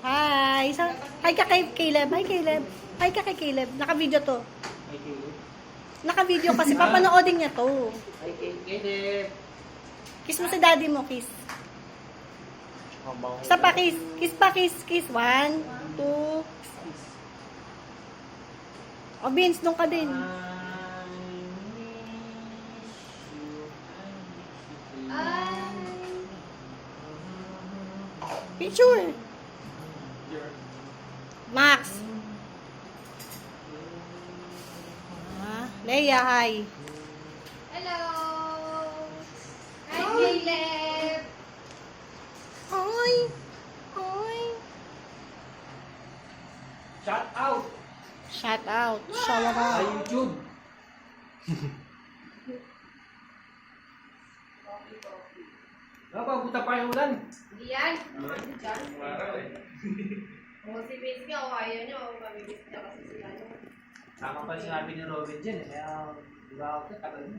Hi! Hi ka kay Caleb. Hi, Caleb. Hi ka kay Caleb. Naka-video to. Hi, Caleb. Naka-video kasi papanoodin niya to. Hi, Caleb. Kiss mo si daddy mo, kiss. Isa pa, kiss. Kiss pa, kiss. Kiss. 1, 2. O, Vince, doon ka din. Picture. Max. Leia, hi. Hello! Hi, Caleb! Hi. Hi. Shout out Shout out. Shower sa out. YouTube. Pabuta pa yung ulan. Hindi yan. Diyan. O, si Vince nga, o ayaw niyo. Mamibis niya kasi sila. Tama pa sinabi ni Robin dyan. Kaya, diba ako, tagal mo.